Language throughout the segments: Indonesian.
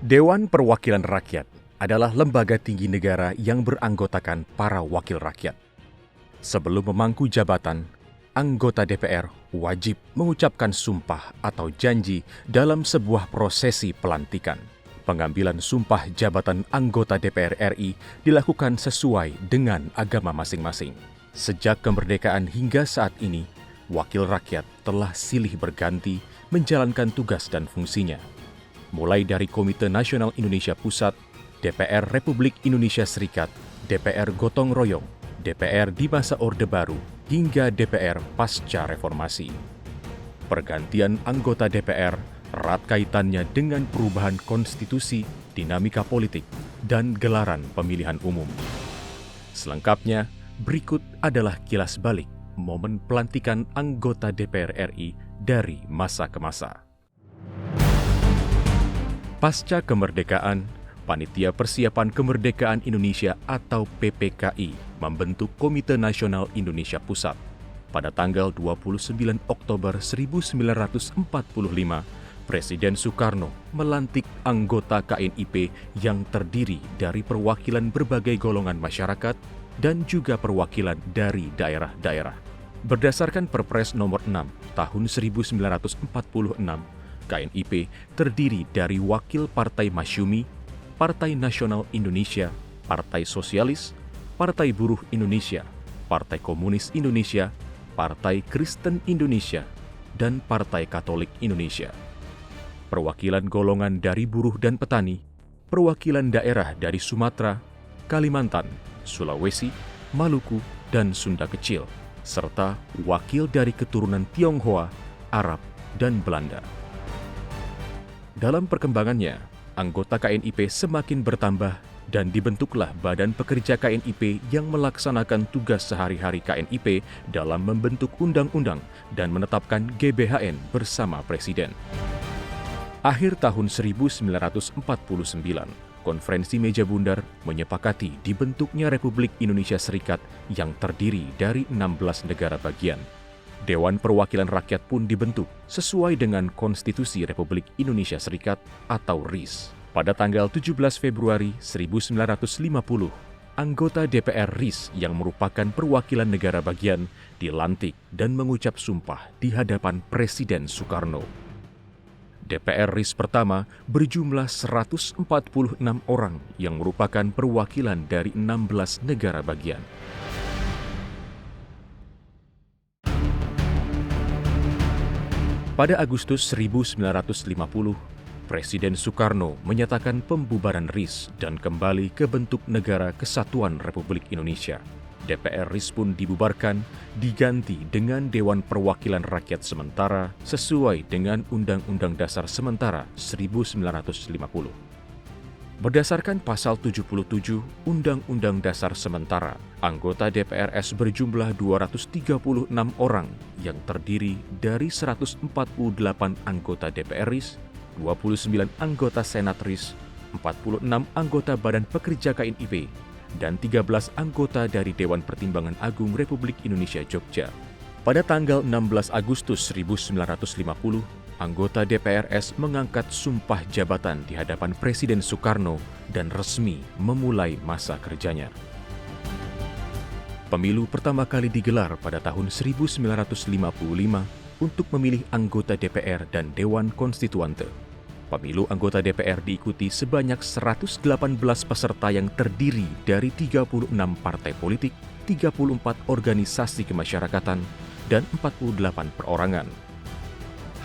Dewan Perwakilan Rakyat adalah lembaga tinggi negara yang beranggotakan para wakil rakyat. Sebelum memangku jabatan, anggota DPR wajib mengucapkan sumpah atau janji dalam sebuah prosesi pelantikan. Pengambilan sumpah jabatan anggota DPR RI dilakukan sesuai dengan agama masing-masing. Sejak kemerdekaan hingga saat ini, wakil rakyat telah silih berganti menjalankan tugas dan fungsinya. Mulai dari Komite Nasional Indonesia Pusat, DPR Republik Indonesia Serikat, DPR Gotong Royong, DPR di masa Orde Baru, hingga DPR pasca reformasi. Pergantian anggota DPR erat kaitannya dengan perubahan konstitusi, dinamika politik, dan gelaran pemilihan umum. Selengkapnya, berikut adalah kilas balik momen pelantikan anggota DPR RI dari masa ke masa. Pasca kemerdekaan, Panitia Persiapan Kemerdekaan Indonesia atau PPKI membentuk Komite Nasional Indonesia Pusat. Pada tanggal 29 Oktober 1945, Presiden Soekarno melantik anggota KNIP yang terdiri dari perwakilan berbagai golongan masyarakat dan juga perwakilan dari daerah-daerah. Berdasarkan Perpres Nomor 6 Tahun 1946, KNIP terdiri dari Wakil Partai Masyumi, Partai Nasional Indonesia, Partai Sosialis, Partai Buruh Indonesia, Partai Komunis Indonesia, Partai Kristen Indonesia, dan Partai Katolik Indonesia. Perwakilan golongan dari buruh dan petani, perwakilan daerah dari Sumatera, Kalimantan, Sulawesi, Maluku, dan Sunda Kecil, serta wakil dari keturunan Tionghoa, Arab, dan Belanda. Dalam perkembangannya, anggota KNIP semakin bertambah dan dibentuklah Badan Pekerja KNIP yang melaksanakan tugas sehari-hari KNIP dalam membentuk undang-undang dan menetapkan GBHN bersama Presiden. Akhir tahun 1949, Konferensi Meja Bundar menyepakati dibentuknya Republik Indonesia Serikat yang terdiri dari 16 negara bagian. Dewan Perwakilan Rakyat pun dibentuk sesuai dengan Konstitusi Republik Indonesia Serikat atau RIS. Pada tanggal 17 Februari 1950, anggota DPR RIS yang merupakan perwakilan negara bagian dilantik dan mengucap sumpah di hadapan Presiden Soekarno. DPR RIS pertama berjumlah 146 orang yang merupakan perwakilan dari 16 negara bagian. Pada Agustus 1950, Presiden Soekarno menyatakan pembubaran RIS dan kembali ke bentuk Negara Kesatuan Republik Indonesia. DPR RIS pun dibubarkan, diganti dengan Dewan Perwakilan Rakyat Sementara sesuai dengan Undang-Undang Dasar Sementara 1950. Berdasarkan Pasal 77 Undang-Undang Dasar Sementara, anggota DPRS berjumlah 236 orang yang terdiri dari 148 anggota DPR RIS, 29 anggota Senat RIS, 46 anggota Badan Pekerja KNIP, dan 13 anggota dari Dewan Pertimbangan Agung Republik Indonesia Jogja. Pada tanggal 16 Agustus 1950, anggota DPRS mengangkat sumpah jabatan di hadapan Presiden Soekarno dan resmi memulai masa kerjanya. Pemilu pertama kali digelar pada tahun 1955 untuk memilih anggota DPR dan Dewan Konstituante. Pemilu anggota DPR diikuti sebanyak 118 peserta yang terdiri dari 36 partai politik, 34 organisasi kemasyarakatan, dan 48 perorangan.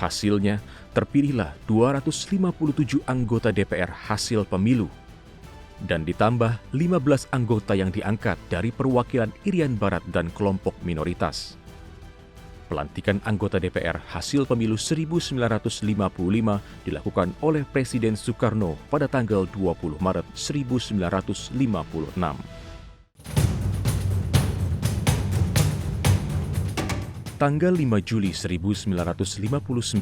Hasilnya, terpilihlah 257 anggota DPR hasil pemilu dan ditambah 15 anggota yang diangkat dari perwakilan Irian Barat dan kelompok minoritas. Pelantikan anggota DPR hasil pemilu 1955 dilakukan oleh Presiden Soekarno pada tanggal 20 Maret 1956. Tanggal 5 Juli 1959,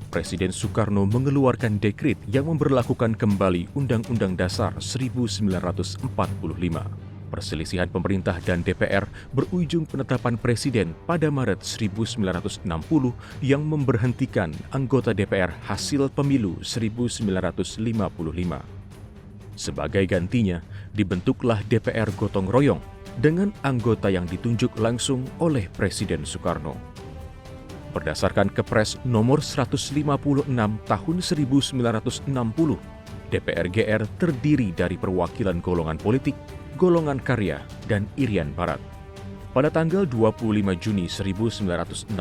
Presiden Soekarno mengeluarkan dekret yang memberlakukan kembali Undang-Undang Dasar 1945. Perselisihan pemerintah dan DPR berujung penetapan presiden pada Maret 1960 yang memberhentikan anggota DPR hasil pemilu 1955. Sebagai gantinya, dibentuklah DPR gotong royong dengan anggota yang ditunjuk langsung oleh Presiden Soekarno. Berdasarkan Kepres nomor 156 tahun 1960, DPR GR terdiri dari perwakilan golongan politik, golongan karya, dan Irian Barat. Pada tanggal 25 Juni 1960,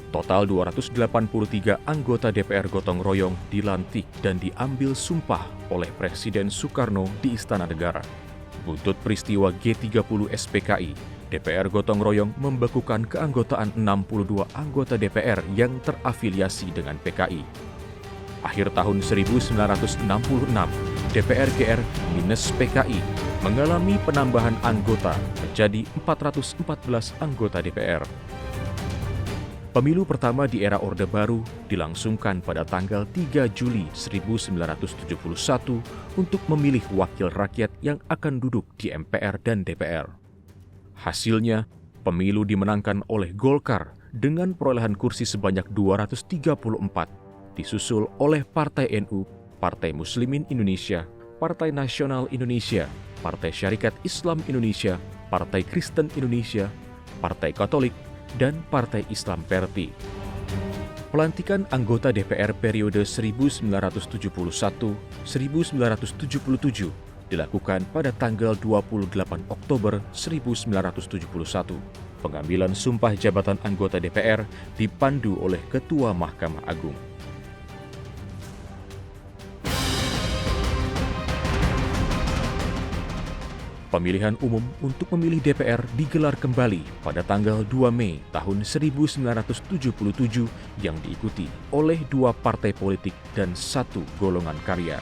total 283 anggota DPR gotong royong dilantik dan diambil sumpah oleh Presiden Soekarno di Istana Negara. Buntut peristiwa G30 SPKI, DPR gotong royong membekukan keanggotaan 62 anggota DPR yang terafiliasi dengan PKI. Akhir tahun 1966, DPR GR minus PKI mengalami penambahan anggota menjadi 414 anggota DPR. Pemilu pertama di era Orde Baru dilangsungkan pada tanggal 3 Juli 1971 untuk memilih wakil rakyat yang akan duduk di MPR dan DPR. Hasilnya, pemilu dimenangkan oleh Golkar dengan perolehan kursi sebanyak 234, disusul oleh Partai NU, Partai Muslimin Indonesia, Partai Nasional Indonesia, Partai Syarikat Islam Indonesia, Partai Kristen Indonesia, Partai Katolik, dan Partai Islam Perti. Pelantikan anggota DPR periode 1971-1977 dilakukan pada tanggal 28 Oktober 1971. Pengambilan sumpah jabatan anggota DPR dipandu oleh Ketua Mahkamah Agung. Pemilihan umum untuk memilih DPR digelar kembali pada tanggal 2 Mei tahun 1977 yang diikuti oleh 2 partai politik dan 1 golongan karya.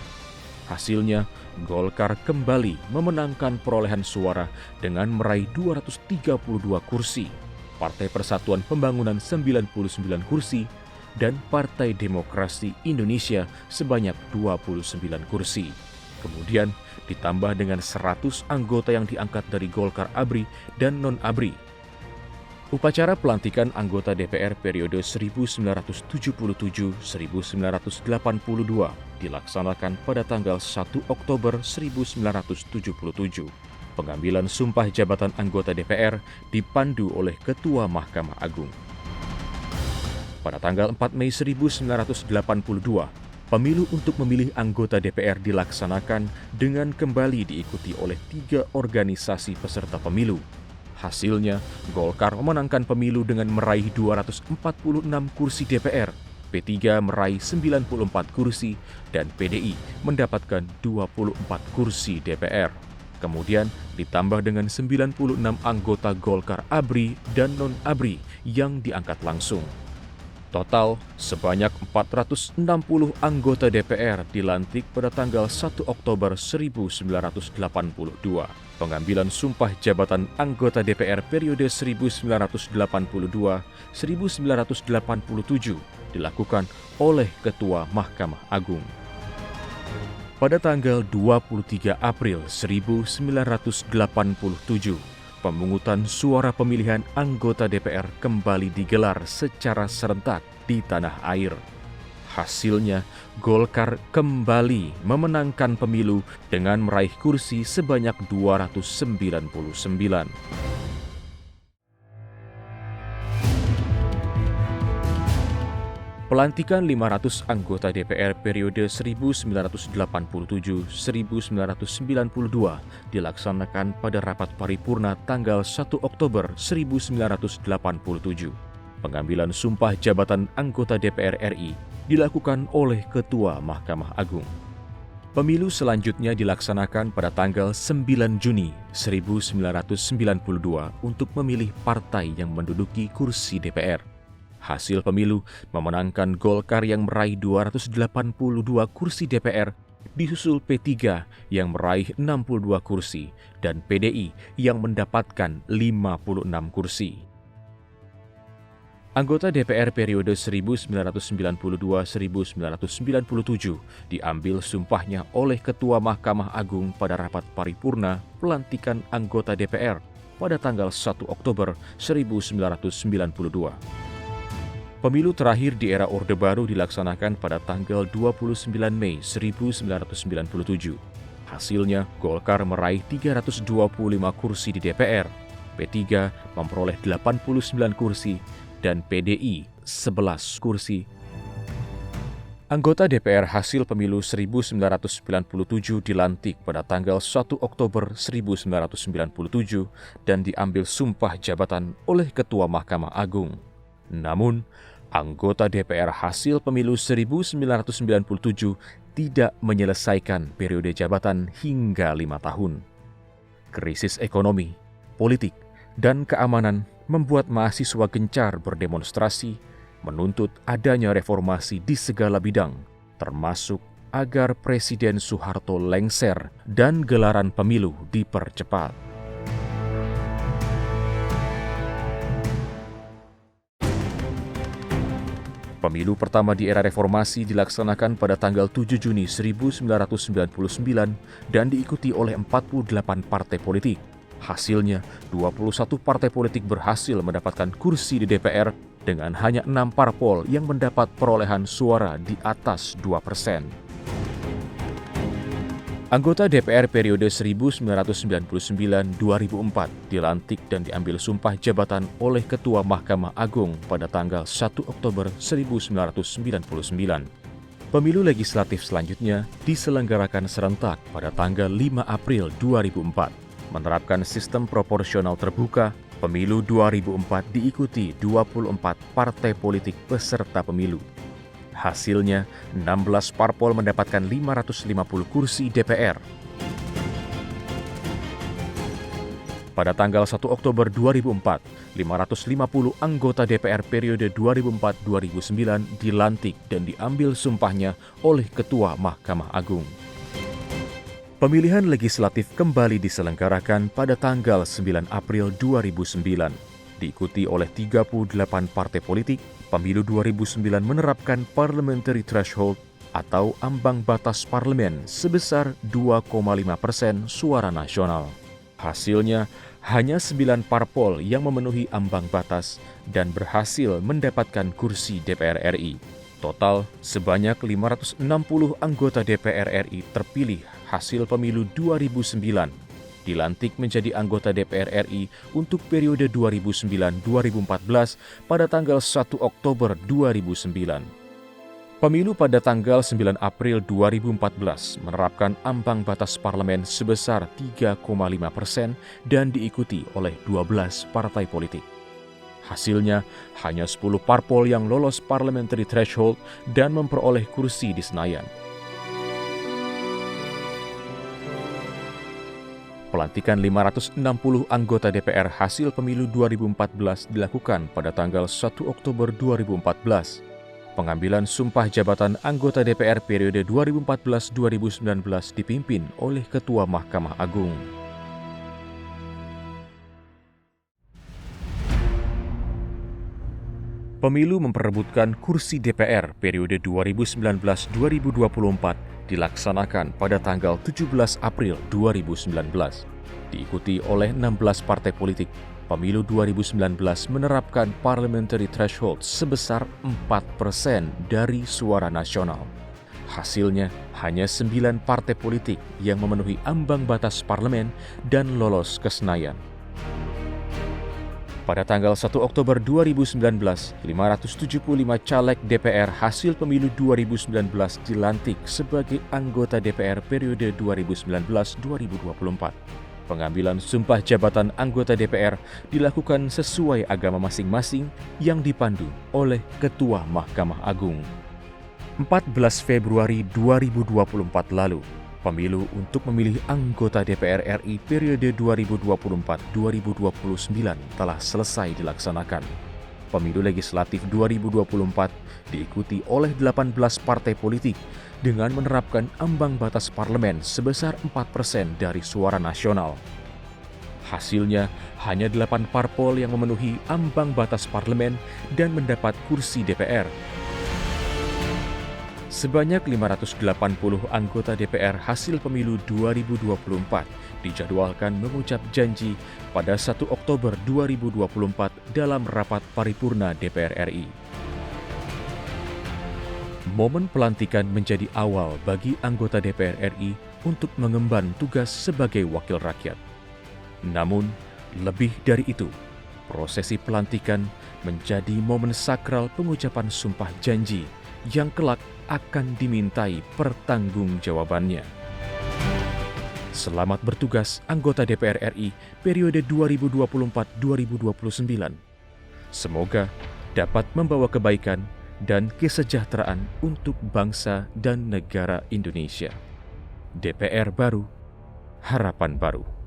Hasilnya, Golkar kembali memenangkan perolehan suara dengan meraih 232 kursi, Partai Persatuan Pembangunan 99 kursi, dan Partai Demokrasi Indonesia sebanyak 29 kursi. Kemudian ditambah dengan 100 anggota yang diangkat dari Golkar ABRI dan non-ABRI. Upacara pelantikan anggota DPR periode 1977-1982 dilaksanakan pada tanggal 1 Oktober 1977. Pengambilan sumpah jabatan anggota DPR dipandu oleh Ketua Mahkamah Agung. Pada tanggal 4 Mei 1982, pemilu untuk memilih anggota DPR dilaksanakan dengan kembali diikuti oleh 3 organisasi peserta pemilu. Hasilnya, Golkar memenangkan pemilu dengan meraih 246 kursi DPR, P3 meraih 94 kursi, dan PDI mendapatkan 24 kursi DPR. Kemudian ditambah dengan 96 anggota Golkar ABRI dan non-ABRI yang diangkat langsung. Total, sebanyak 460 anggota DPR dilantik pada tanggal 1 Oktober 1982. Pengambilan sumpah jabatan anggota DPR periode 1982-1987 dilakukan oleh Ketua Mahkamah Agung. Pada tanggal 23 April 1987, pemungutan suara pemilihan anggota DPR kembali digelar secara serentak di tanah air. Hasilnya, Golkar kembali memenangkan pemilu dengan meraih kursi sebanyak 299. Pelantikan 500 anggota DPR periode 1987-1992 dilaksanakan pada rapat paripurna tanggal 1 Oktober 1987. Pengambilan sumpah jabatan anggota DPR RI dilakukan oleh Ketua Mahkamah Agung. Pemilu selanjutnya dilaksanakan pada tanggal 9 Juni 1992 untuk memilih partai yang menduduki kursi DPR. Hasil pemilu memenangkan Golkar yang meraih 282 kursi DPR, disusul P3 yang meraih 62 kursi, dan PDI yang mendapatkan 56 kursi. Anggota DPR periode 1992-1997 diambil sumpahnya oleh Ketua Mahkamah Agung pada rapat paripurna pelantikan anggota DPR pada tanggal 1 Oktober 1992. Pemilu terakhir di era Orde Baru dilaksanakan pada tanggal 29 Mei 1997. Hasilnya, Golkar meraih 325 kursi di DPR, P3 memperoleh 89 kursi, dan PDI 11 kursi. Anggota DPR hasil pemilu 1997 dilantik pada tanggal 1 Oktober 1997 dan diambil sumpah jabatan oleh Ketua Mahkamah Agung. Namun, anggota DPR hasil pemilu 1997 tidak menyelesaikan periode jabatan hingga 5 tahun. Krisis ekonomi, politik, dan keamanan membuat mahasiswa gencar berdemonstrasi, menuntut adanya reformasi di segala bidang, termasuk agar Presiden Soeharto lengser dan gelaran pemilu dipercepat. Pemilu pertama di era reformasi dilaksanakan pada tanggal 7 Juni 1999 dan diikuti oleh 48 partai politik. Hasilnya, 21 partai politik berhasil mendapatkan kursi di DPR dengan hanya 6 parpol yang mendapat perolehan suara di atas 2%. Anggota DPR periode 1999-2004 dilantik dan diambil sumpah jabatan oleh Ketua Mahkamah Agung pada tanggal 1 Oktober 1999. Pemilu legislatif selanjutnya diselenggarakan serentak pada tanggal 5 April 2004. Menerapkan sistem proporsional terbuka, pemilu 2004 diikuti 24 partai politik peserta pemilu. Hasilnya, 16 parpol mendapatkan 550 kursi DPR. Pada tanggal 1 Oktober 2004, 550 anggota DPR periode 2004-2009 dilantik dan diambil sumpahnya oleh Ketua Mahkamah Agung. Pemilihan legislatif kembali diselenggarakan pada tanggal 9 April 2009. Diikuti oleh 38 partai politik, pemilu 2009 menerapkan parliamentary threshold atau ambang batas parlemen sebesar 2,5% suara nasional. Hasilnya, hanya 9 parpol yang memenuhi ambang batas dan berhasil mendapatkan kursi DPR RI. Total, sebanyak 560 anggota DPR RI terpilih hasil pemilu 2009, dilantik menjadi anggota DPR RI untuk periode 2009-2014 pada tanggal 1 Oktober 2009. Pemilu pada tanggal 9 April 2014 menerapkan ambang batas parlemen sebesar 3,5% dan diikuti oleh 12 partai politik. Hasilnya, hanya 10 parpol yang lolos parliamentary threshold dan memperoleh kursi di Senayan. Pelantikan 560 anggota DPR hasil pemilu 2014 dilakukan pada tanggal 1 Oktober 2014. Pengambilan sumpah jabatan anggota DPR periode 2014-2019 dipimpin oleh Ketua Mahkamah Agung. Pemilu memperebutkan kursi DPR periode 2019-2024 dilaksanakan pada tanggal 17 April 2019. Diikuti oleh 16 partai politik, pemilu 2019 menerapkan parliamentary threshold sebesar 4% dari suara nasional. Hasilnya, hanya 9 partai politik yang memenuhi ambang batas parlemen dan lolos ke Senayan. Pada tanggal 1 Oktober 2019, 575 caleg DPR hasil pemilu 2019 dilantik sebagai anggota DPR periode 2019-2024. Pengambilan sumpah jabatan anggota DPR dilakukan sesuai agama masing-masing yang dipandu oleh Ketua Mahkamah Agung. 14 Februari 2024 lalu, pemilu untuk memilih anggota DPR RI periode 2024-2029 telah selesai dilaksanakan. Pemilu legislatif 2024 diikuti oleh 18 partai politik dengan menerapkan ambang batas parlemen sebesar 4% dari suara nasional. Hasilnya, hanya 8 parpol yang memenuhi ambang batas parlemen dan mendapat kursi DPR. Sebanyak 580 anggota DPR hasil pemilu 2024 dijadwalkan mengucap janji pada 1 Oktober 2024 dalam rapat paripurna DPR RI. Momen pelantikan menjadi awal bagi anggota DPR RI untuk mengemban tugas sebagai wakil rakyat. Namun, lebih dari itu, prosesi pelantikan menjadi momen sakral pengucapan sumpah janji yang kelak akan dimintai pertanggungjawabannya. Selamat bertugas anggota DPR RI periode 2024-2029. Semoga dapat membawa kebaikan dan kesejahteraan untuk bangsa dan negara Indonesia. DPR baru, harapan baru.